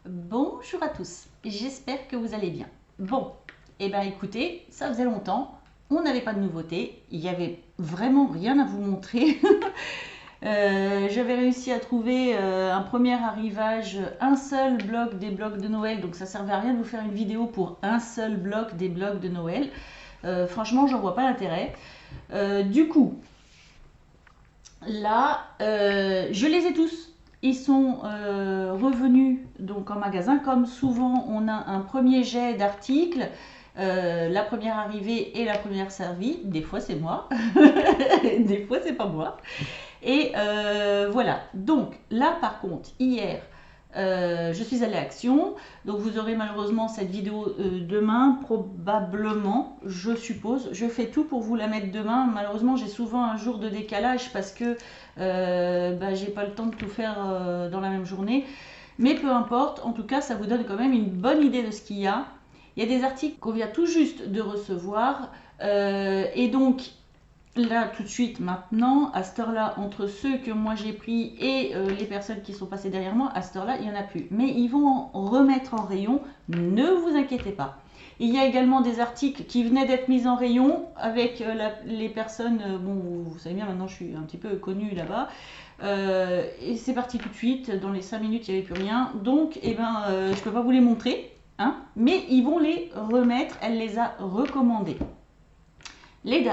Bonjour à tous, j'espère que vous allez bien. Bon, et bien écoutez, ça faisait longtemps, on n'avait pas de nouveautés, il n'y avait vraiment rien à vous montrer. J'avais réussi à trouver un premier arrivage, un seul bloc des blocs de Noël, donc ça servait à rien de vous faire une vidéo pour un seul bloc des blocs de Noël. Franchement, j'en vois pas l'intérêt. Du coup, là, je les ai tous. Ils sont revenus donc en magasin. Comme souvent, on a un premier jet d'articles. La première arrivée et la première servie. Des fois, c'est moi. Des fois, c'est pas moi. Et voilà. Donc là, par contre, hier, je suis allée à Action. Donc vous aurez malheureusement cette vidéo demain, probablement, je suppose. Je fais tout pour vous la mettre demain. Malheureusement, j'ai souvent un jour de décalage parce que j'ai pas le temps de tout faire dans la même journée. Mais peu importe, en tout cas, ça vous donne quand même une bonne idée de ce qu'il y a. Il y a des articles qu'on vient tout juste de recevoir. Et donc, là, tout de suite, maintenant, à cette heure-là, entre ceux que moi j'ai pris et les personnes qui sont passées derrière moi, à cette heure-là, il n'y en a plus. Mais ils vont en remettre en rayon, ne vous inquiétez pas. Il y a également des articles qui venaient d'être mis en rayon avec les personnes, bon, vous savez bien, maintenant je suis un petit peu connue là-bas. Et c'est parti tout de suite, dans les 5 minutes, il n'y avait plus rien. Donc, je ne peux pas vous les montrer, hein, mais ils vont les remettre, elle les a recommandés. Les dies.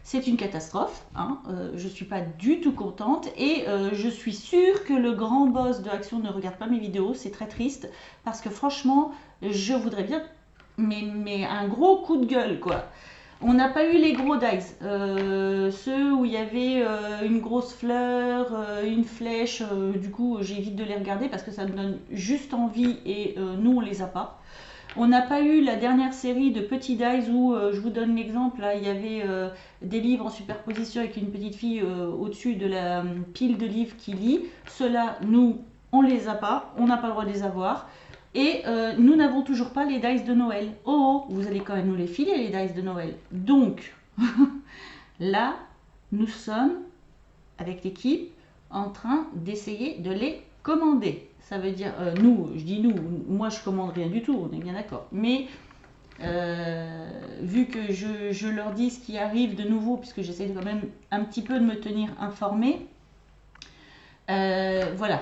C'est une catastrophe, hein. Je ne suis pas du tout contente et je suis sûre que le grand boss de Action ne regarde pas mes vidéos, c'est très triste parce que franchement, je voudrais bien, mais un gros coup de gueule quoi. On n'a pas eu les gros dice, ceux où il y avait une grosse fleur, une flèche, du coup j'évite de les regarder parce que ça me donne juste envie et nous on les a pas. On n'a pas eu la dernière série de petits dies où, je vous donne l'exemple, là, il y avait des livres en superposition avec une petite fille au-dessus de la pile de livres qui lit. Ceux-là, nous, on les a pas, on n'a pas le droit de les avoir. Et nous n'avons toujours pas les dice de Noël. Oh, vous allez quand même nous les filer, les dice de Noël. Donc, là, nous sommes, avec l'équipe, en train d'essayer de les commander. Ça veut dire, nous, je dis nous, moi je commande rien du tout, on est bien d'accord. Mais vu que je leur dis ce qui arrive de nouveau, puisque j'essaie quand même un petit peu de me tenir informée, voilà.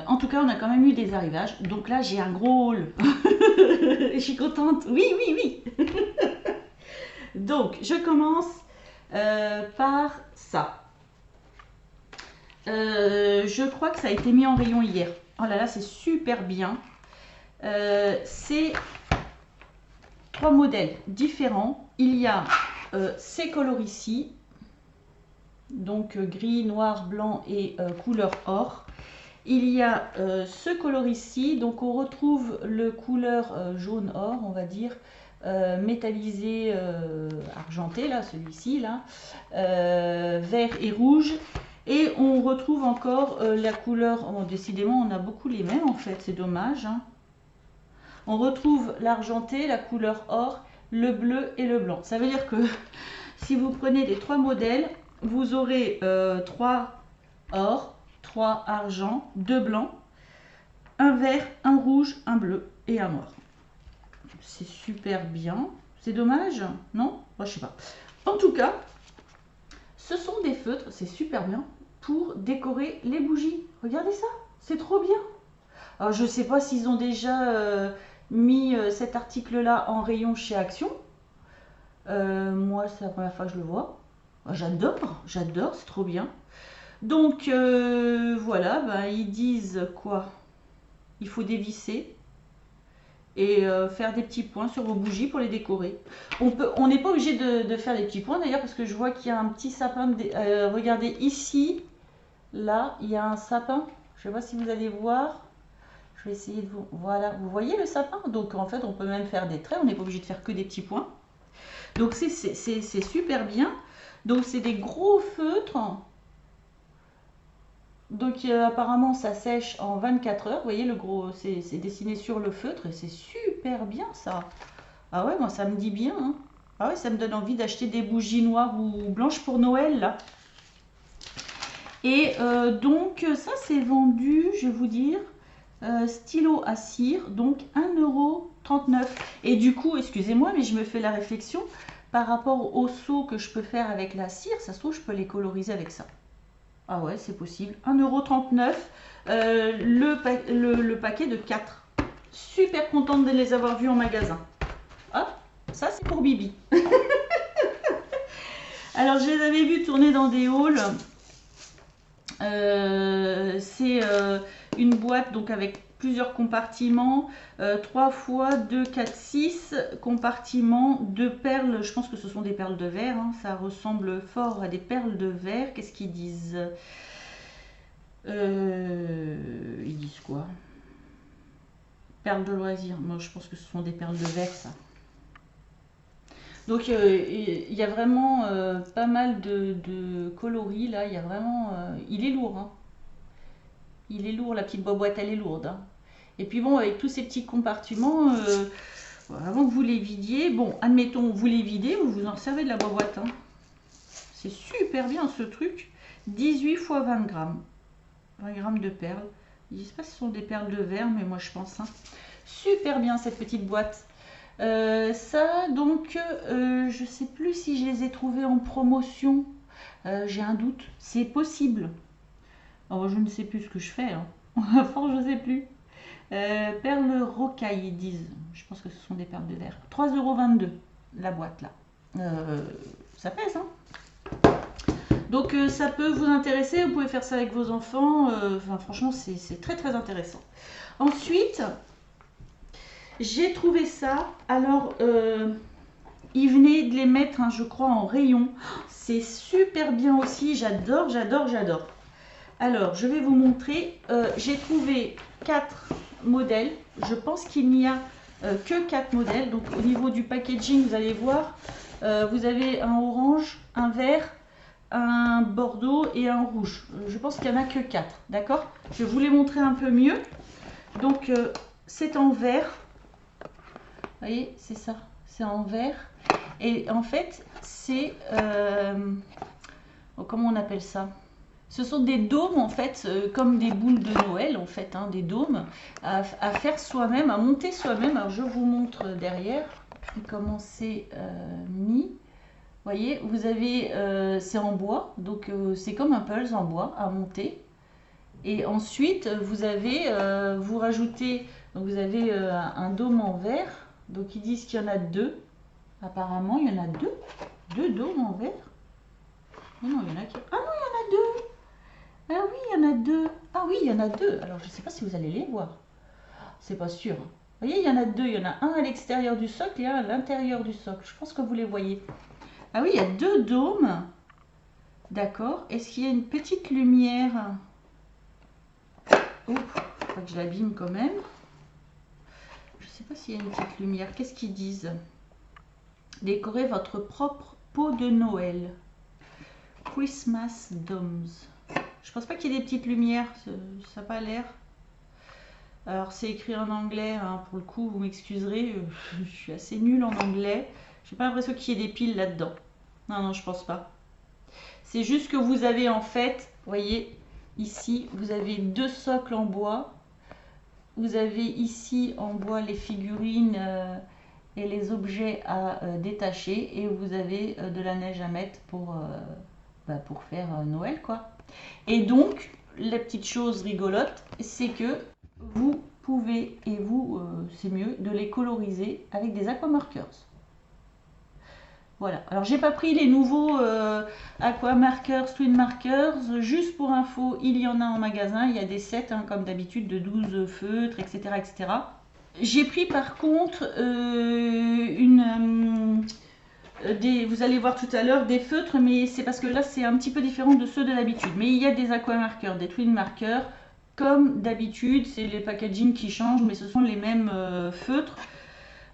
En tout cas, on a quand même eu des arrivages. Donc là, j'ai un gros haul. Je suis contente. Oui, oui, oui. Donc, je commence par ça. Je crois que ça a été mis en rayon hier. Oh là là, c'est super bien. C'est 3 modèles différents. Il y a ces colorici, donc gris, noir, blanc et couleur or. Il y a ce colorici, donc on retrouve le couleur jaune or, on va dire, métallisé argenté, là, celui-ci, là, vert et rouge. Et on retrouve encore la couleur, oh, décidément on a beaucoup les mêmes en fait, c'est dommage. Hein. On retrouve l'argenté, la couleur or, le bleu et le blanc. Ça veut dire que si vous prenez les 3 modèles, vous aurez 3 or, 3 argent, 2 blancs, un vert, un rouge, un bleu et un noir. C'est super bien. C'est dommage, non? Moi, je sais pas. En tout cas, ce sont des feutres, c'est super bien, pour décorer les bougies. Regardez ça, c'est trop bien. Alors, je ne sais pas s'ils ont déjà mis cet article-là en rayon chez Action. Moi, c'est la première fois que je le vois. J'adore, j'adore, c'est trop bien. Donc, voilà, ben, ils disent quoi? Il faut dévisser et faire des petits points sur vos bougies pour les décorer. On n'est pas obligé de faire des petits points d'ailleurs parce que je vois qu'il y a un petit sapin. Regardez ici, là, il y a un sapin. Je ne sais pas si vous allez voir. Je vais essayer de vous... Voilà, vous voyez le sapin? Donc en fait, on peut même faire des traits. On n'est pas obligé de faire que des petits points. Donc c'est super bien. Donc c'est des gros feutres. Donc apparemment ça sèche en 24 heures. Vous voyez le gros, c'est dessiné sur le feutre et c'est super bien ça. Ah ouais, moi ça me dit bien. Hein. Ah ouais, ça me donne envie d'acheter des bougies noires ou blanches pour Noël là. Et donc ça c'est vendu, je vais vous dire, stylo à cire, donc 1,39 €. Et du coup, excusez-moi, mais je me fais la réflexion par rapport au seau que je peux faire avec la cire, ça se trouve, je peux les coloriser avec ça. Ah ouais, c'est possible. 1,39 €, le paquet de 4. Super contente de les avoir vus en magasin. Hop, ça c'est pour Bibi. Alors, je les avais vus tourner dans des hauls. C'est une boîte donc avec plusieurs compartiments, 3 fois 2, 4, 6 compartiments de perles. Je pense que ce sont des perles de verre, hein. Ça ressemble fort à des perles de verre. Qu'est-ce qu'ils disent? Ils disent quoi? Perles de loisir. Moi, je pense que ce sont des perles de verre, ça. Donc il y a vraiment pas mal de coloris là. Il y a vraiment, il est lourd, hein. Il est lourd, la petite boîte, elle est lourde, hein. Et puis bon, avec tous ces petits compartiments, avant que vous les vidiez, bon, admettons, vous les videz, vous vous en servez de la boîte, hein. C'est super bien ce truc. 18 fois 20 grammes. 20 grammes de perles. Ils disent pas si ce sont des perles de verre, mais moi je pense, hein. Super bien cette petite boîte. Ça, donc, je sais plus si je les ai trouvés en promotion. J'ai un doute. C'est possible. Alors, je ne sais plus ce que je fais, hein. À force, je ne sais plus. Perles rocaille, ils disent. Je pense que ce sont des perles de verre. 3,22 € la boîte, là. Ça pèse, hein. Donc, ça peut vous intéresser. Vous pouvez faire ça avec vos enfants. Enfin, franchement, c'est très, très intéressant. Ensuite, j'ai trouvé ça. Alors, ils venaient de les mettre, hein, je crois, en rayon. C'est super bien aussi. J'adore, j'adore, j'adore. Alors, je vais vous montrer. J'ai trouvé 4 modèles. Je pense qu'il n'y a que 4 modèles. Donc, au niveau du packaging, vous allez voir, vous avez un orange, un vert, un bordeaux et un rouge. Je pense qu'il n'y en a que 4. D'accord? Je vais vous les montrer un peu mieux. Donc, c'est en vert. Vous voyez, c'est ça. C'est en vert. Et en fait, c'est... comment on appelle ça? Ce sont des dômes, en fait, comme des boules de Noël, en fait, hein, des dômes, à faire soi-même, à monter soi-même. Alors, je vous montre derrière comment c'est mis. Vous voyez, vous avez, c'est en bois, donc c'est comme un puzzle en bois à monter. Et ensuite, vous avez, vous rajoutez, donc vous avez un dôme en verre. Donc, ils disent qu'il y en a 2. Apparemment, il y en a 2. 2 dômes en verre. Mais non, il y en a qui... Ah non, il y en a 2. Ah oui, il y en a 2. Ah oui, il y en a 2. Alors, je ne sais pas si vous allez les voir. C'est pas sûr. Vous voyez, il y en a 2. Il y en a un à l'extérieur du socle et un à l'intérieur du socle. Je pense que vous les voyez. Ah oui, il y a 2 dômes. D'accord. Est-ce qu'il y a une petite lumière? Oh, faut que je l'abîme quand même. Je ne sais pas s'il y a une petite lumière. Qu'est-ce qu'ils disent? Décorez votre propre pot de Noël. Christmas Domes. Je pense pas qu'il y ait des petites lumières, ça n'a pas l'air. Alors c'est écrit en anglais, hein, pour le coup, vous m'excuserez, je suis assez nulle en anglais. J'ai pas l'impression qu'il y ait des piles là-dedans. Non, non, je pense pas. C'est juste que vous avez en fait, vous voyez, ici, vous avez 2 socles en bois. Vous avez ici en bois les figurines et les objets à détacher. Et vous avez de la neige à mettre pour faire Noël, quoi. Et donc, la petite chose rigolote, c'est que vous pouvez, et vous, c'est mieux, de les coloriser avec des aquamarkers. Voilà. Alors, j'ai pas pris les nouveaux aquamarkers, twin markers. Juste pour info, il y en a en magasin. Il y a des sets, hein, comme d'habitude, de 12 feutres, etc. etc. J'ai pris par contre vous allez voir tout à l'heure des feutres, mais c'est parce que là c'est un petit peu différent de ceux de l'habitude. Mais il y a des aquamarkers, des twin markers, comme d'habitude, c'est les packaging qui changent, mais ce sont les mêmes feutres.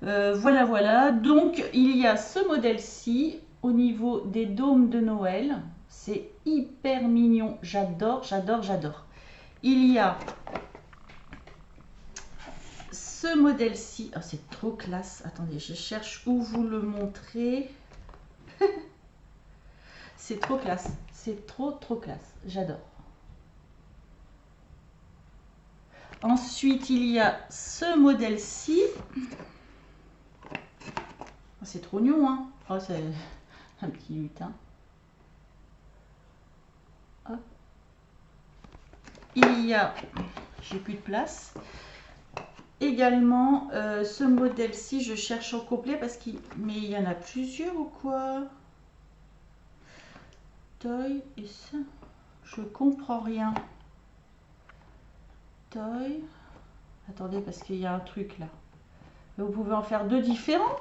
Voilà, voilà. Donc il y a ce modèle-ci au niveau des dômes de Noël. C'est hyper mignon, j'adore, j'adore, j'adore. Il y a ce modèle-ci, oh, c'est trop classe. Attendez, je cherche où vous le montrer. C'est trop classe, c'est trop classe, j'adore. Ensuite, il y a ce modèle-ci. C'est trop mignon, hein. Oh, c'est un petit lutin. Hop. Il y a, j'ai plus de place. Également, ce modèle-ci, je cherche au complet parce qu'il... Mais il y en a plusieurs ou quoi? Toy et ça, je comprends rien. Toy. Attendez, parce qu'il y a un truc là. Vous pouvez en faire deux différents.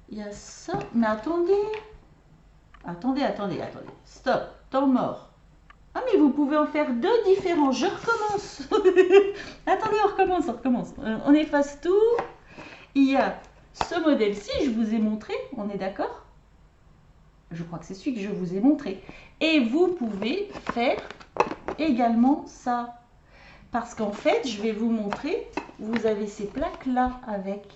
Il y a ça. Mais attendez. Attendez. Stop. Temps mort. Ah, mais vous pouvez en faire deux différents. Je recommence. Attendez, on recommence. On efface tout. Il y a ce modèle-ci, je vous ai montré. On est d'accord? Je crois que c'est celui que je vous ai montré. Et vous pouvez faire également ça. Parce qu'en fait, je vais vous montrer, vous avez ces plaques-là avec.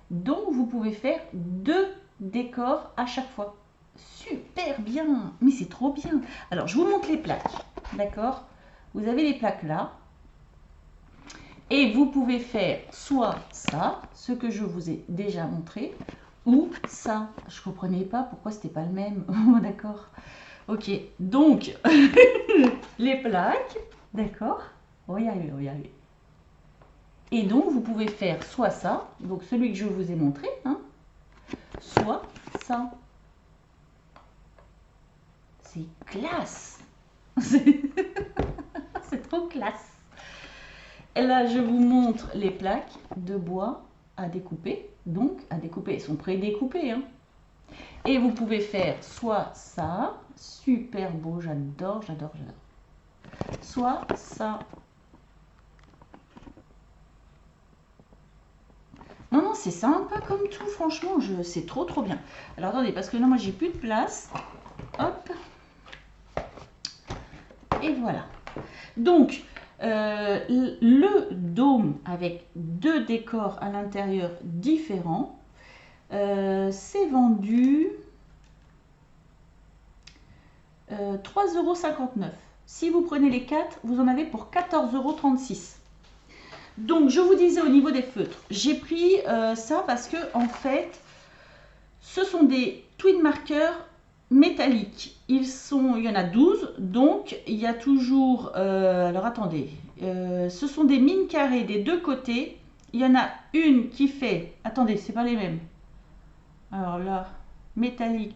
Donc, vous pouvez faire deux décors à chaque fois. Super bien. Mais c'est trop bien. Alors, je vous montre les plaques. D'accord? Vous avez les plaques là. Et vous pouvez faire soit ça, ce que je vous ai déjà montré, ou ça. Je ne comprenais pas pourquoi c'était pas le même. D'accord? Ok. Donc, les plaques. D'accord? On va y arriver. Et donc, vous pouvez faire soit ça, donc celui que je vous ai montré, hein, soit ça. C'est classe. C'est trop classe. Et là, je vous montre les plaques de bois à découper. Donc, à découper, elles sont pré-découpées. Hein. Et vous pouvez faire soit ça, super beau, j'adore. Soit ça. Non, c'est sympa comme tout, franchement, c'est trop bien. Alors attendez, parce que là, moi, j'ai plus de place. Hop. Et voilà. Donc, le dôme avec deux décors à l'intérieur différents, c'est vendu 3,59 €. Si vous prenez les 4, vous en avez pour 14,36 €. Donc, je vous disais au niveau des feutres, j'ai pris ça parce que, en fait, ce sont des twin markers métalliques. Il y en a 12, donc il y a toujours... alors, attendez. Ce sont des mines carrées des deux côtés. Il y en a une qui fait... Attendez, c'est pas les mêmes. Alors là, métallique.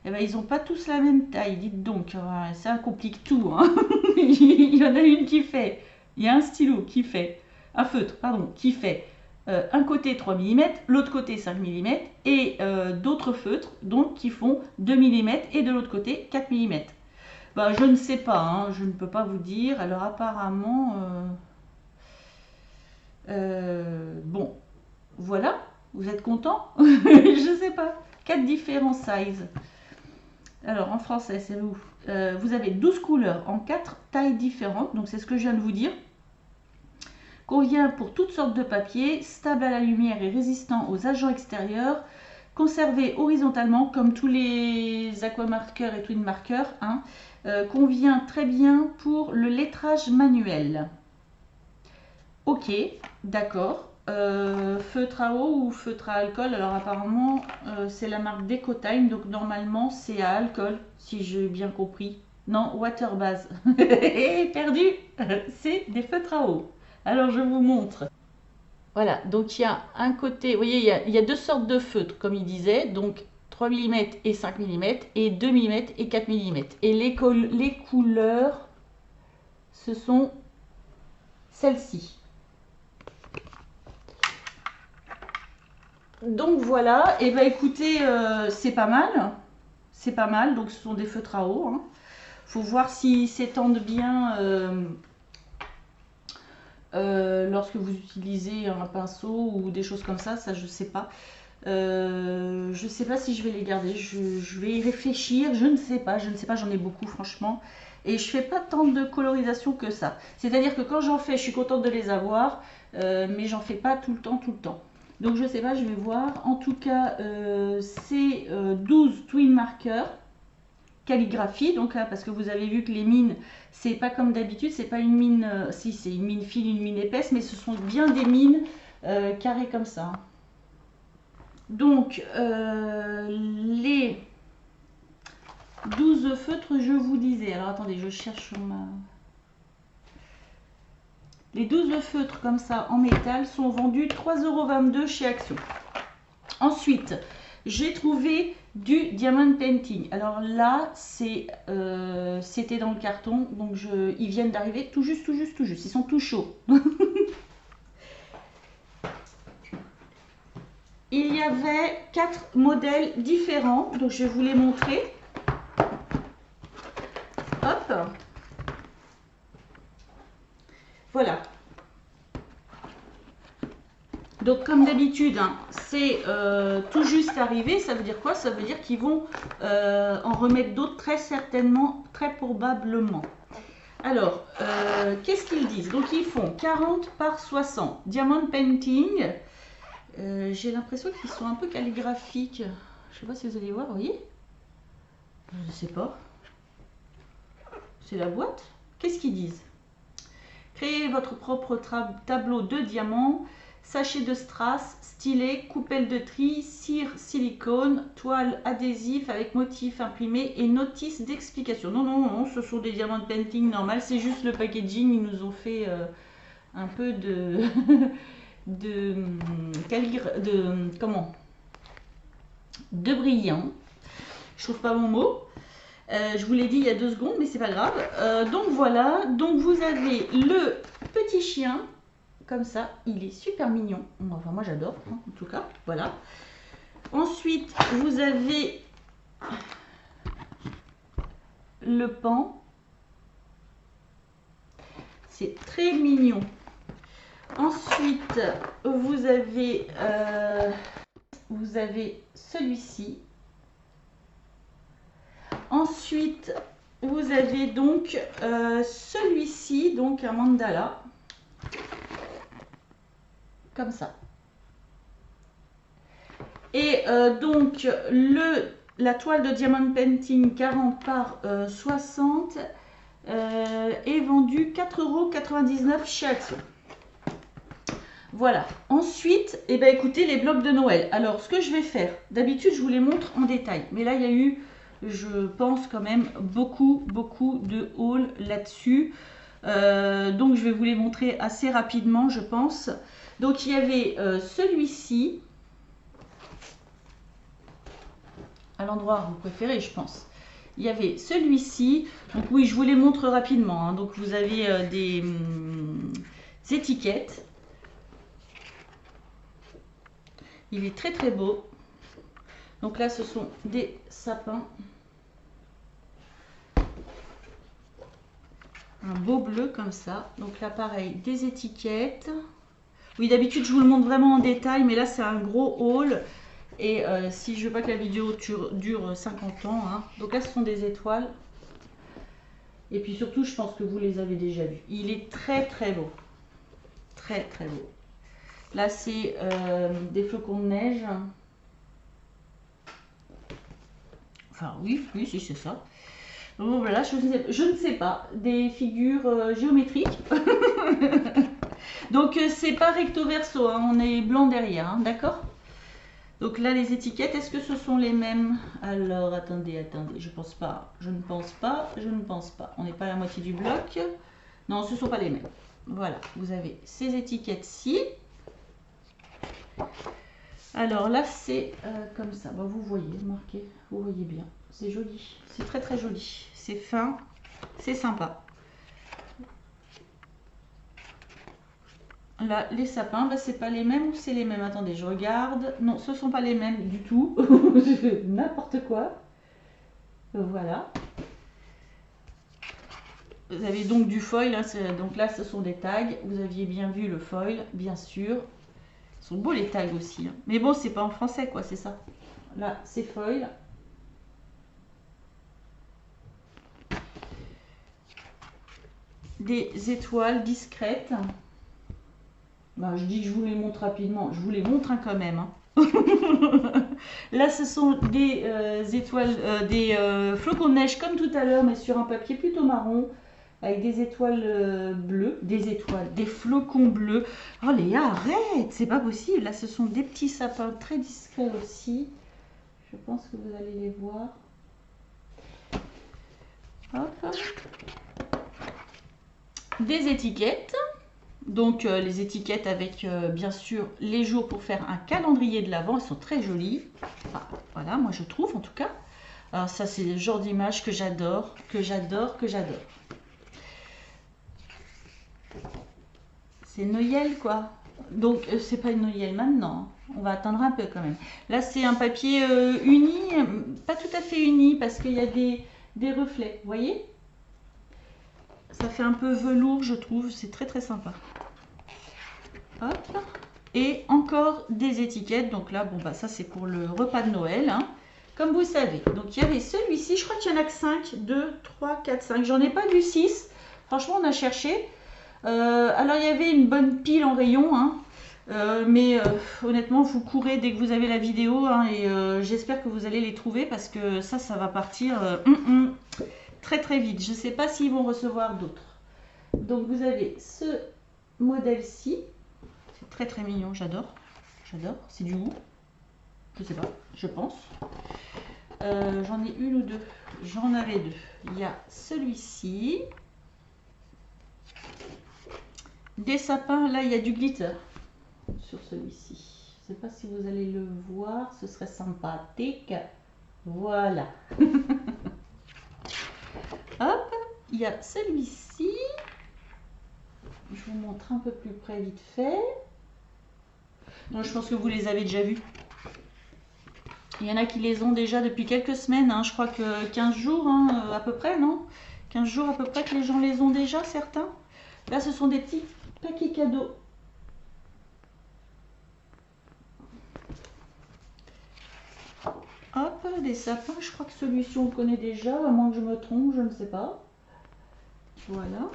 Eh ben, ils n'ont pas tous la même taille, dites donc. Ça complique tout. Hein. Il y en a une qui fait... Il y a un stylo qui fait, un feutre, pardon, qui fait un côté 3 mm, l'autre côté 5 mm, et d'autres feutres donc qui font 2 mm et de l'autre côté 4 mm. Ben, je ne sais pas, hein, je ne peux pas vous dire. Alors apparemment, bon, voilà, vous êtes content? Je ne sais pas. 4 différents sizes. Alors en français, c'est où? Vous avez 12 couleurs en 4 tailles différentes, donc c'est ce que je viens de vous dire. Convient pour toutes sortes de papiers, stable à la lumière et résistant aux agents extérieurs, conservé horizontalement comme tous les aquamarqueurs et twin markers. Hein, convient très bien pour le lettrage manuel. Ok, d'accord. Feutre à eau ou feutre à alcool, alors apparemment c'est la marque Decotime, donc normalement c'est à alcool, si j'ai bien compris. Non, water base. Perdu. C'est des feutres à eau. Alors je vous montre. Voilà, donc il y a un côté, vous voyez, il y a deux sortes de feutres, comme il disait, donc 3 mm et 5 mm, et 2 mm et 4 mm. Et les couleurs, ce sont celles-ci. Donc voilà, et bah écoutez, c'est pas mal, donc ce sont des feutres à eau. Hein. Faut voir s'ils s'étendent bien lorsque vous utilisez un pinceau ou des choses comme ça je sais pas. Je sais pas si je vais les garder, je vais y réfléchir, je ne sais pas, j'en ai beaucoup franchement. Et je fais pas tant de colorisation que ça. C'est-à-dire que quand j'en fais, je suis contente de les avoir, mais j'en fais pas tout le temps. Donc je sais pas, je vais voir. En tout cas, c'est 12 twin markers, calligraphie, donc là, parce que vous avez vu que les mines, c'est pas comme d'habitude, c'est pas une mine, si c'est une mine fine, une mine épaisse, mais ce sont bien des mines carrées comme ça. Donc, les 12 feutres, je vous disais, alors attendez, je cherche sur ma... Les 12 feutres comme ça en métal sont vendus 3,22 € chez Action. Ensuite, j'ai trouvé du diamond painting. Alors là, c'était dans le carton, donc ils viennent d'arriver tout juste. Ils sont tout chauds. Il y avait 4 modèles différents, donc je vais vous les montrer. Hop. Voilà. Donc comme d'habitude, hein, c'est tout juste arrivé. Ça veut dire quoi? Ça veut dire qu'ils vont en remettre d'autres très certainement, très probablement. Alors, qu'est-ce qu'ils disent? Donc ils font 40 par 60. Diamond painting. J'ai l'impression qu'ils sont un peu calligraphiques. Je ne sais pas si vous allez voir, vous voyez? Je ne sais pas. C'est la boîte. Qu'est-ce qu'ils disent? Créez votre propre tableau de diamants, sachet de strass, stylet, coupelle de tri, cire silicone, toile adhésif avec motif imprimé et notice d'explication. Non, ce sont des diamants de painting normal, c'est juste le packaging. Ils nous ont fait un peu de... de brillant. Je trouve pas mon mot. Je vous l'ai dit il y a 2 secondes, mais c'est pas grave. Donc voilà, donc vous avez le petit chien comme ça, il est super mignon. Enfin moi j'adore, hein, en tout cas. Voilà. Ensuite vous avez le pan. C'est très mignon. Ensuite, vous avez celui-ci. Ensuite, vous avez donc celui-ci, donc un mandala, comme ça. Et donc, la toile de diamond painting 40 par 60 est vendue 4,99 € chez Action. Voilà. Ensuite, eh ben, écoutez, les blocs de Noël. Alors, ce que je vais faire, d'habitude, je vous les montre en détail. Mais là, il y a eu, je pense, quand même, beaucoup de hauls là-dessus. Donc, je vais vous les montrer assez rapidement, je pense. Donc, il y avait celui-ci. À l'endroit où vous préférez, je pense. Il y avait celui-ci. Donc, oui, je vous les montre rapidement. Hein. Donc, vous avez des étiquettes. Il est très beau. Donc là, ce sont des sapins. Un beau bleu comme ça. Donc là, pareil, des étiquettes. Oui, d'habitude, je vous le montre vraiment en détail, mais là, c'est un gros haul. Et si je veux pas que la vidéo dure 50 ans. Hein. Donc là, ce sont des étoiles. Et puis surtout, je pense que vous les avez déjà vus. Il est très beau. Très beau. Là, c'est des flocons de neige. Enfin, oui, si c'est ça. Donc voilà, je ne sais pas. Des figures géométriques. Donc, c'est pas recto verso. Hein, on est blanc derrière, hein, d'accord? Donc là, les étiquettes, est-ce que ce sont les mêmes? Alors, attendez. Je pense pas. Je ne pense pas. On n'est pas à la moitié du bloc. Non, ce ne sont pas les mêmes. Voilà, vous avez ces étiquettes-ci. Alors là, c'est comme ça. Bon, vous voyez, marqué, vous voyez bien. C'est joli. C'est très joli. C'est fin. C'est sympa. Là, les sapins, bah, c'est pas les mêmes ou c'est les mêmes? Attendez, je regarde. Non, ce sont pas les mêmes du tout. N'importe quoi. Voilà. Vous avez donc du foil. Hein, donc là, ce sont des tags. Vous aviez bien vu le foil, bien sûr. Ils sont beaux les tags aussi. Hein. Mais bon, c'est pas en français, quoi, c'est ça. Là, c'est foil. Des étoiles discrètes. Ben, je dis que je vous les montre rapidement. Je vous les montre hein, quand même. Hein. Là, ce sont des étoiles, des flocons de neige comme tout à l'heure, mais sur un papier plutôt marron, avec des étoiles bleues, des flocons bleus. Oh Léa, arrête, c'est pas possible. Là, ce sont des petits sapins très discrets aussi. Je pense que vous allez les voir. Hop. Des étiquettes. Donc les étiquettes avec bien sûr les jours pour faire un calendrier de l'Avent, elles sont très jolies. Ah, voilà, moi je trouve en tout cas. Alors ça c'est le genre d'image que j'adore, que j'adore, que j'adore. C'est Noël quoi. Donc c'est pas une Noël maintenant, on va attendre un peu quand même. Là c'est un papier uni, pas tout à fait uni parce qu'il y a des reflets, vous voyez? Ça fait un peu velours je trouve, c'est très très sympa. Hop. Et encore des étiquettes. Donc là, bon bah ça c'est pour le repas de Noël. Hein. Comme vous savez. Donc il y avait celui-ci. Je crois qu'il n'y en a que 5. 2, 3, 4, 5. J'en ai pas vu 6. Franchement, on a cherché. Alors il y avait une bonne pile en rayon. Hein. Mais honnêtement, vous courez dès que vous avez la vidéo. Hein, et j'espère que vous allez les trouver. Parce que ça va partir très très vite. Je ne sais pas s'ils vont recevoir d'autres. Donc vous avez ce modèle-ci. Très très mignon, j'adore. J'adore, c'est du goût. Je sais pas, je pense. J'en ai une ou deux. J'en avais deux. Il y a celui-ci. Des sapins, là il y a du glitter sur celui-ci. Je sais pas si vous allez le voir, ce serait sympathique. Voilà. Hop, il y a celui-ci. Je vous montre un peu plus près vite fait. Non, je pense que vous les avez déjà vus. Il y en a qui les ont déjà depuis quelques semaines. Hein. Je crois que 15 jours hein, à peu près, non? 15 jours à peu près que les gens les ont déjà, certains. Là, ce sont des petits paquets cadeaux. Hop, des sapins. Je crois que celui-ci, on le connaît déjà. À moins que je me trompe, je ne sais pas. Voilà.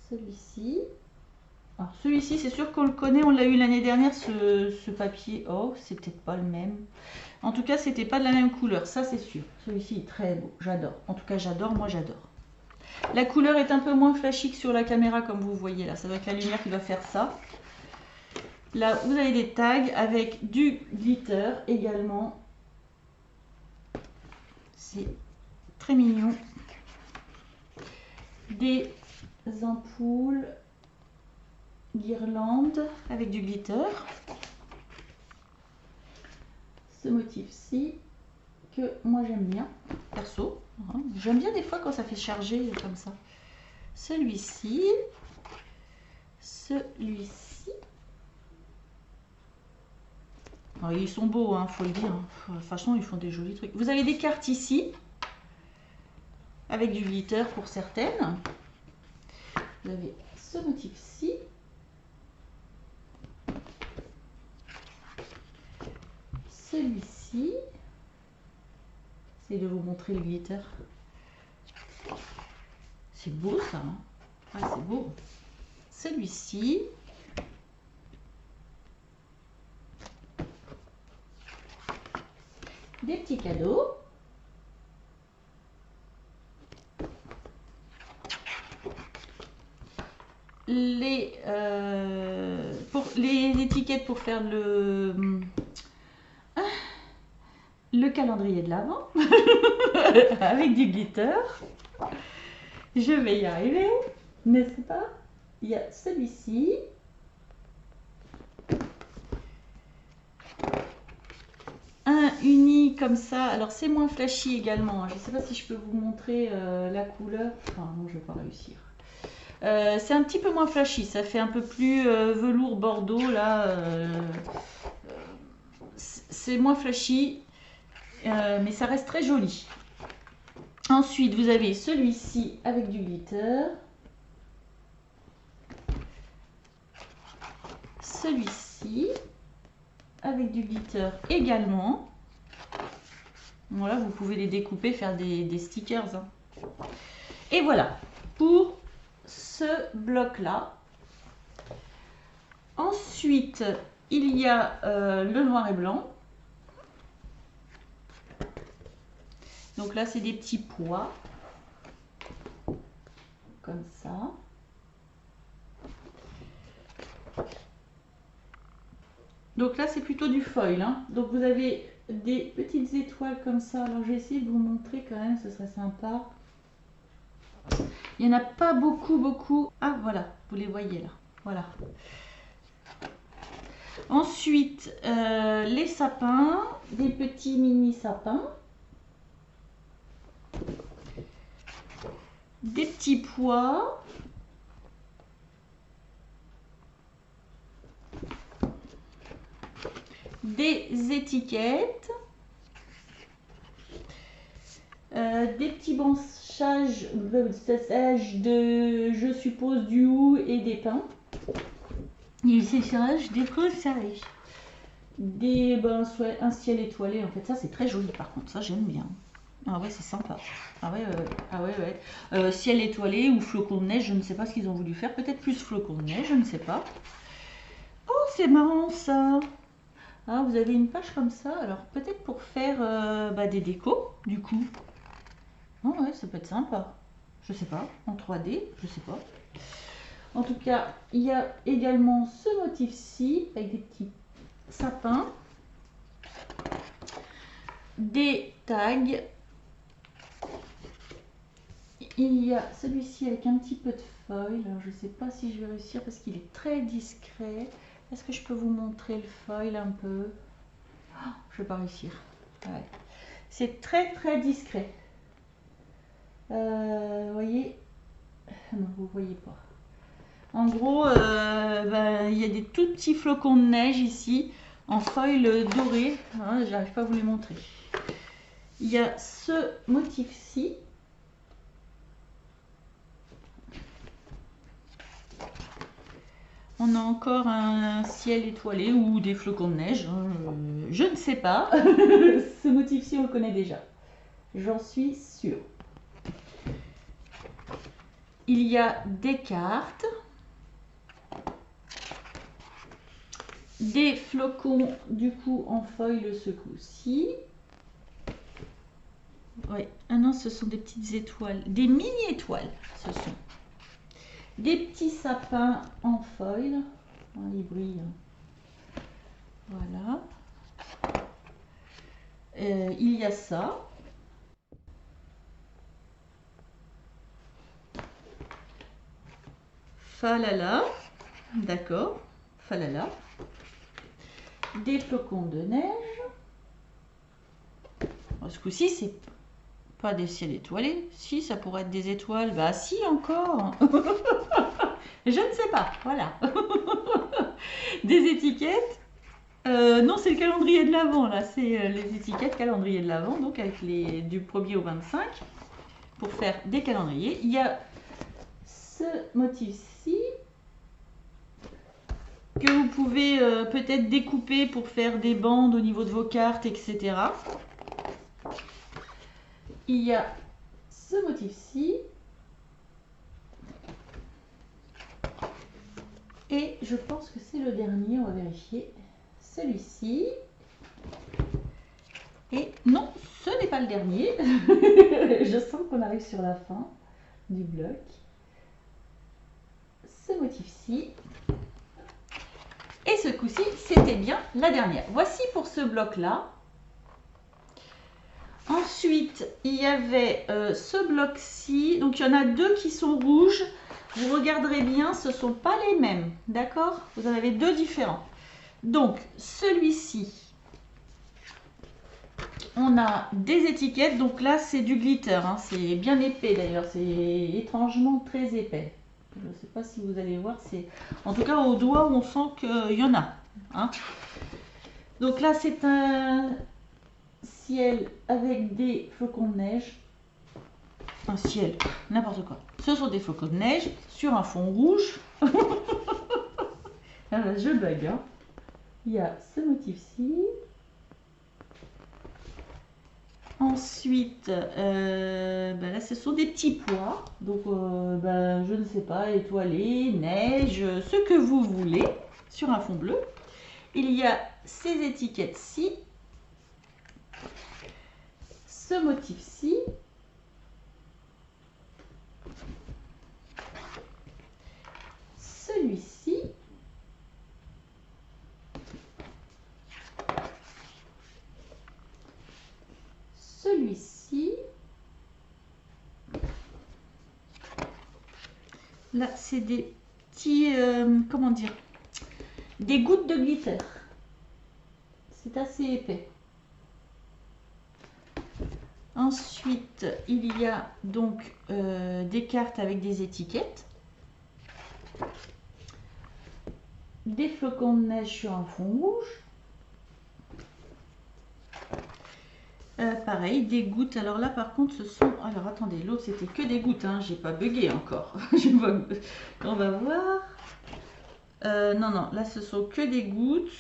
Celui-ci. Alors celui-ci, c'est sûr qu'on le connaît, on l'a eu l'année dernière, ce papier. Oh, c'est peut-être pas le même. En tout cas, c'était pas de la même couleur, ça c'est sûr. Celui-ci est très beau, j'adore. En tout cas, j'adore, moi j'adore. La couleur est un peu moins flashy que sur la caméra, comme vous voyez là. Ça doit être la lumière qui va faire ça. Là, vous avez des tags avec du glitter également. C'est très mignon. Des ampoules. Guirlande avec du glitter. Ce motif-ci que moi j'aime bien, perso. J'aime bien des fois quand ça fait charger comme ça. Celui-ci. Celui-ci. Ils sont beaux, hein, faut le dire. De toute façon, ils font des jolis trucs. Vous avez des cartes ici avec du glitter pour certaines. Vous avez ce motif-ci. Celui-ci, j'essaie de vous montrer le glitter. C'est beau ça, hein? Ah, c'est beau. Celui-ci. Des petits cadeaux. Pour les étiquettes pour faire le calendrier de l'Avent avec du glitter. Je vais y arriver, n'est-ce pas? Il y a celui-ci. Un uni comme ça. Alors c'est moins flashy également. Je ne sais pas si je peux vous montrer la couleur. Enfin non, je ne vais pas réussir. C'est un petit peu moins flashy. Ça fait un peu plus velours bordeaux là. C'est moins flashy. Mais ça reste très joli. Ensuite, vous avez celui-ci avec du glitter. Celui-ci avec du glitter également. Voilà, vous pouvez les découper, faire des stickers. Hein. Et voilà, pour ce bloc-là. Ensuite, il y a le noir et blanc. Donc là, c'est des petits pois. Comme ça. Donc là, c'est plutôt du foil. Hein. Donc vous avez des petites étoiles comme ça. Alors je vais essayer de vous montrer quand même, ce serait sympa. Il n'y en a pas beaucoup. Ah voilà, vous les voyez là. Voilà. Ensuite, les sapins, des petits mini sapins. Des petits pois. Des étiquettes. Des petits branchages de, je suppose, du hou et des pins. Il séchage des broussailles. Des, ben, un ciel étoilé, en fait, ça c'est très joli par contre, ça j'aime bien. Ah ouais, c'est sympa. Ah ouais. Ciel étoilé ou flocon de neige, je ne sais pas ce qu'ils ont voulu faire. Peut-être plus flocon de neige, je ne sais pas. Oh, c'est marrant ça. Ah, vous avez une page comme ça, alors peut-être pour faire des décos, du coup. Oh ouais, ça peut être sympa. Je sais pas, en 3D, je sais pas. En tout cas, il y a également ce motif-ci, avec des petits sapins. Des tags. Il y a celui-ci avec un petit peu de foil. Alors, je ne sais pas si je vais réussir parce qu'il est très discret. Est-ce que je peux vous montrer le foil un peu? Oh, je ne vais pas réussir. Ouais. C'est très discret. Vous voyez? Non, vous ne voyez pas. En gros, il y a des tout petits flocons de neige ici en foil doré. Hein, j'arrive pas à vous les montrer. Il y a ce motif-ci. On a encore un ciel étoilé ou des flocons de neige. Je ne sais pas. Ce motif-ci, on le connaît déjà. J'en suis sûre. Il y a des cartes. Des flocons, du coup, en foil ce coup-ci. Oui. Ah non, ce sont des petites étoiles. Des mini-étoiles, ce sont. Des petits sapins en foil. Oh, ils brillent. Voilà. Il y a ça. Falala. D'accord. Falala. Des flocons de neige. Ce coup-ci, c'est pas des ciels étoilés. Si, ça pourrait être des étoiles. Bah si, encore. Je ne sais pas. Voilà. Des étiquettes. Non, c'est le calendrier de l'Avent, là. C'est les étiquettes calendrier de l'Avent, donc avec les du 1er au 25, pour faire des calendriers. Il y a ce motif-ci, que vous pouvez peut-être découper pour faire des bandes au niveau de vos cartes, etc. Il y a ce motif-ci. Et je pense que c'est le dernier, on va vérifier. Celui-ci. Et non, ce n'est pas le dernier. Je sens qu'on arrive sur la fin du bloc. Ce motif-ci. Et ce coup-ci, c'était bien la dernière. Voici pour ce bloc-là. Ensuite, il y avait ce bloc-ci. Donc, il y en a deux qui sont rouges. Vous regarderez bien, ce ne sont pas les mêmes. D'accord? Vous en avez deux différents. Donc, celui-ci, on a des étiquettes. Donc là, c'est du glitter. Hein. C'est bien épais d'ailleurs. C'est étrangement très épais. Je ne sais pas si vous allez voir. En tout cas, au doigt, on sent qu'il y en a. Hein. Donc là, c'est un ciel avec des flocons de neige. Un ciel, n'importe quoi. Ce sont des flocons de neige sur un fond rouge. Je bug. Hein. Il y a ce motif-ci. Ensuite, là, ce sont des petits pois. Donc, je ne sais pas, étoilés, neige, ce que vous voulez, sur un fond bleu. Il y a ces étiquettes-ci, ce motif-ci, celui-ci, celui-ci. Là, c'est des petits, comment dire, des gouttes de glitter. C'est assez épais. Ensuite, il y a donc des cartes avec des étiquettes. Des flocons de neige sur un fond rouge. Pareil, des gouttes. Alors là, par contre, ce sont... Alors, attendez, l'autre, c'était que des gouttes. Hein. J'ai pas bugué encore. On va voir. Non, non, là, ce sont que des gouttes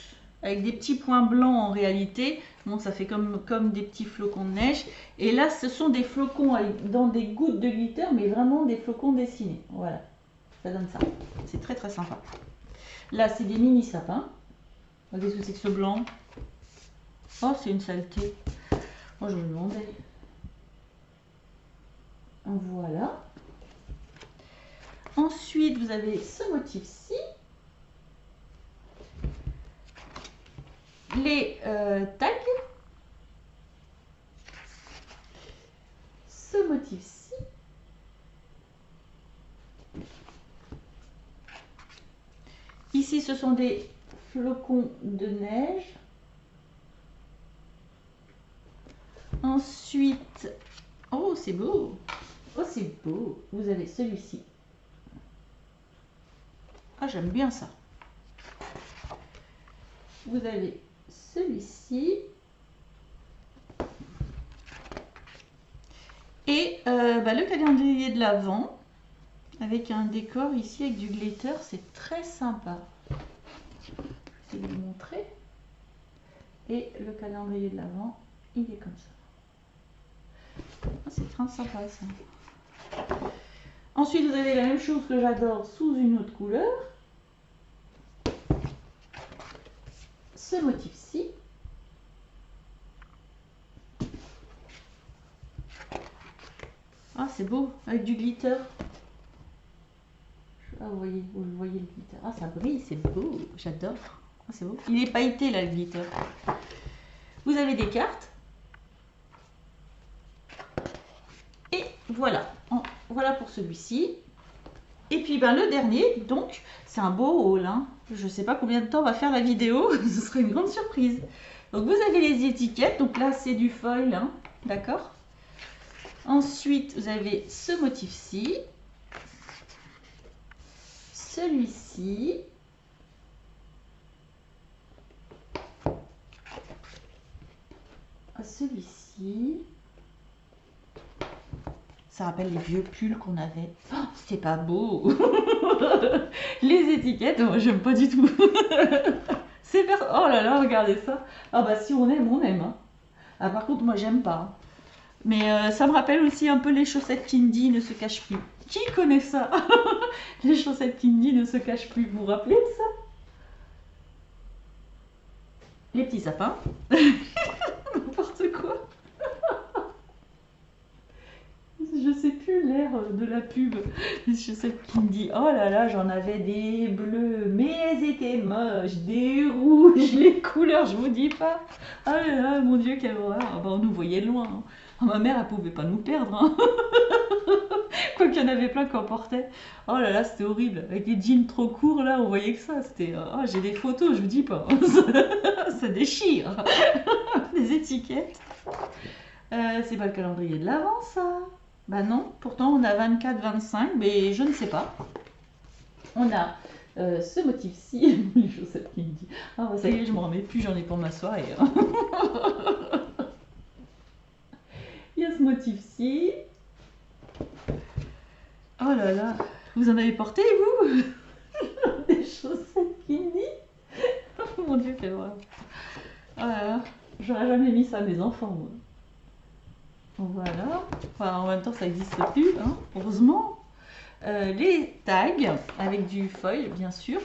avec des petits points blancs en réalité. Bon, ça fait comme des petits flocons de neige. Et là, ce sont des flocons dans des gouttes de glitter, mais vraiment des flocons dessinés. Voilà, ça donne ça. C'est très, très sympa. Là, c'est des mini sapins. Qu'est-ce que c'est que ce blanc? Oh, c'est une saleté. Moi, je me demandais. Voilà. Ensuite, vous avez ce motif-ci. Les tags. Ce motif-ci. Ici, ce sont des flocons de neige. Ensuite, oh, c'est beau. Oh, c'est beau. Vous avez celui-ci. Ah, j'aime bien ça. Vous avez celui-ci. Et le calendrier de l'Avent avec un décor ici avec du glitter, c'est très sympa. Je vais vous le montrer. Et le calendrier de l'Avent, il est comme ça. Ah, c'est très sympa ça. Ensuite, vous avez la même chose que j'adore sous une autre couleur. Ce motif-ci. Ah, c'est beau, avec du glitter. Ah, vous voyez le glitter. Ah, ça brille, c'est beau, j'adore. Ah, c'est beau. Il est pailleté là, le glitter. Vous avez des cartes. Et voilà. Voilà pour celui-ci. Et puis le dernier, donc, c'est un beau haul. Hein. Je ne sais pas combien de temps on va faire la vidéo. Ce serait une grande surprise. Donc vous avez les étiquettes. Donc là, c'est du foil. Hein. D'accord. Ensuite, vous avez ce motif-ci. Celui-ci. Celui-ci. Ça rappelle les vieux pulls qu'on avait. Oh, c'est pas beau. Les étiquettes, moi j'aime pas du tout. C'est oh là là, regardez ça. Ah bah si on aime, on aime. Hein. Ah par contre, moi j'aime pas. Mais ça me rappelle aussi un peu les chaussettes Kindy ne se cachent plus. Qui connaît ça? Les chaussettes Kindy ne se cachent plus. Vous vous rappelez de ça? Les petits sapins. N'importe quoi. Je sais plus l'air de la pub. Les chaussettes Kindy. Oh là là, j'en avais des bleus, mais elles étaient moches, des rouges, les couleurs, je vous dis pas. Ah là là, mon Dieu, quelle horreur. Ah bah, on nous voyait de loin. Hein. Ah, ma mère, elle pouvait pas nous perdre. Hein. Quoi qu'il y en avait plein qu'on portait. Oh là là, c'était horrible. Avec les jeans trop courts, là, on voyait que ça. C'était. Oh, j'ai des photos, je vous dis pas. Ça déchire. Les étiquettes. C'est pas le calendrier de l'Avent, ça. Bah non, pourtant on a 24, 25, mais je ne sais pas. On a ce motif-ci, les chaussettes qui me disent. Ah bah ça y est, je m'en remets plus, j'en ai pour ma soirée. Hein. Il y a ce motif-ci. Oh là là, vous en avez porté, vous? Des chaussettes Kindy. Oh mon Dieu, quelle horreur. Oh là là, j'aurais jamais mis ça à mes enfants, moi. Voilà, enfin, en même temps ça n'existe plus, hein, heureusement. Les tags avec du foil bien sûr.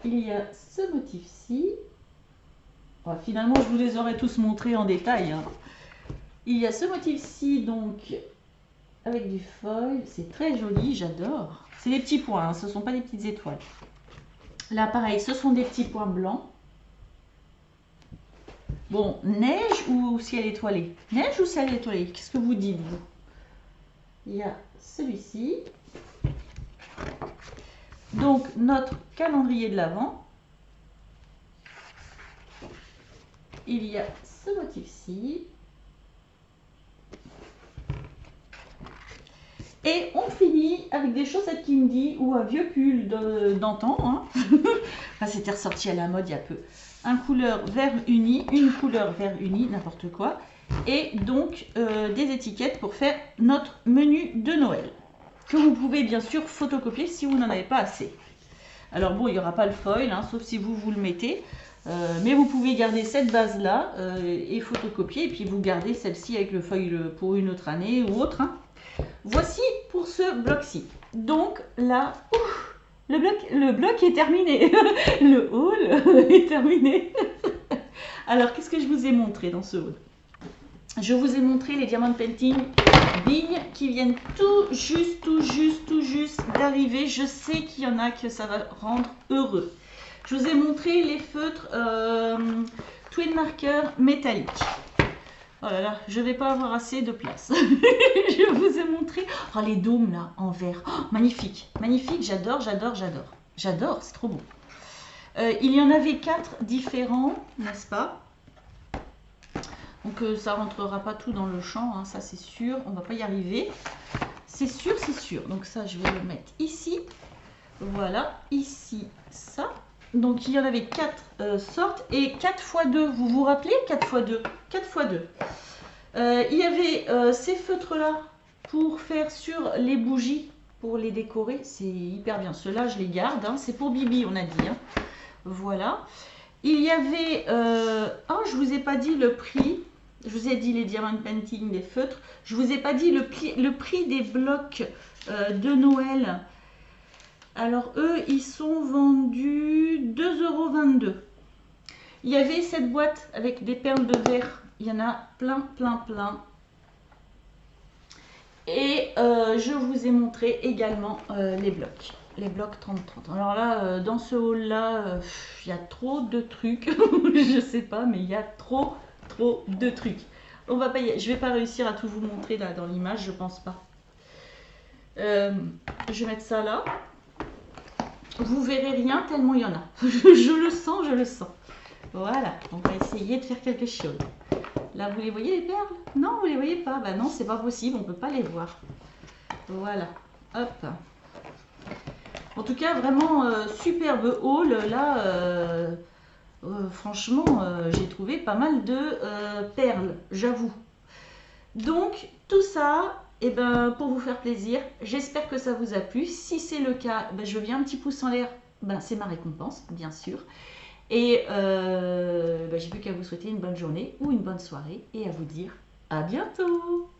il y a ce motif-ci. Bon, finalement, je vous les aurais tous montrés en détail, hein. Il y a ce motif-ci, donc, avec du foil. C'est très joli, j'adore. C'est des petits points, hein, ce ne sont pas des petites étoiles. Là, pareil, ce sont des petits points blancs. Bon, neige ou ciel étoilé? Neige ou ciel étoilé? Qu'est-ce que vous dites, vous? Il y a celui-ci. Donc, notre calendrier de l'Avent. Il y a ce motif-ci. Et on finit avec des chaussettes Kindy ou un vieux pull d'antan. Hein. Enfin, c'était ressorti à la mode il y a peu. Un couleur vert uni, une couleur vert uni, n'importe quoi. Et donc des étiquettes pour faire notre menu de Noël. Que vous pouvez bien sûr photocopier si vous n'en avez pas assez. Alors bon, il n'y aura pas le foil, hein, sauf si vous le mettez. Mais vous pouvez garder cette base-là et photocopier. Et puis vous gardez celle-ci avec le foil pour une autre année ou autre. Hein. Voici pour ce bloc-ci. Donc là, ouf, le bloc est terminé. Le haul est terminé. Alors, qu'est-ce que je vous ai montré dans ce haul? Je vous ai montré les Diamond Painting Bing qui viennent tout juste d'arriver. Je sais qu'il y en a que ça va rendre heureux. Je vous ai montré les feutres Twin Marker métalliques. Oh là là, je ne vais pas avoir assez de place. Je vous ai montré oh, les dômes là en verre. Oh, magnifique, magnifique, j'adore. J'adore, c'est trop beau. Il y en avait 4 différents, n'est-ce pas? Donc ça rentrera pas tout dans le champ, hein, ça c'est sûr, on va pas y arriver. C'est sûr, c'est sûr. Donc ça, je vais le mettre ici. Voilà, ici, ça. Donc il y en avait 4 sortes et 4 x 2. Vous vous rappelez 4 x 2? 4 x 2. Il y avait ces feutres-là pour faire sur les bougies, pour les décorer. C'est hyper bien. Ceux-là, je les garde. Hein. C'est pour Bibi, on a dit. Hein. Voilà. Il y avait... oh, je vous ai pas dit le prix. Je vous ai dit les Diamond Painting, les feutres. Je vous ai pas dit le prix des blocs de Noël. Alors eux, ils sont vendus 2,22 €. Il y avait cette boîte avec des perles de verre. Il y en a plein. Et je vous ai montré également les blocs. Les blocs 30-30. Alors là, dans ce haul-là, il y a trop de trucs. Je sais pas, mais il y a trop de trucs. On va pas je vais pas réussir à tout vous montrer là dans l'image, je pense pas. Je vais mettre ça là. Vous verrez rien tellement il y en a. Je le sens. Voilà, on va essayer de faire quelque chose. Là, vous les voyez les perles? Non, vous les voyez pas. Bah non, c'est pas possible, on peut pas les voir. Voilà, hop. En tout cas, vraiment superbe haul. Là, franchement, j'ai trouvé pas mal de perles, j'avoue. Donc, tout ça... Et ben, pour vous faire plaisir, j'espère que ça vous a plu. Si c'est le cas, ben, je veux bien un petit pouce en l'air. Ben, c'est ma récompense, bien sûr. Et ben, j'ai plus qu'à vous souhaiter une bonne journée ou une bonne soirée et à vous dire à bientôt.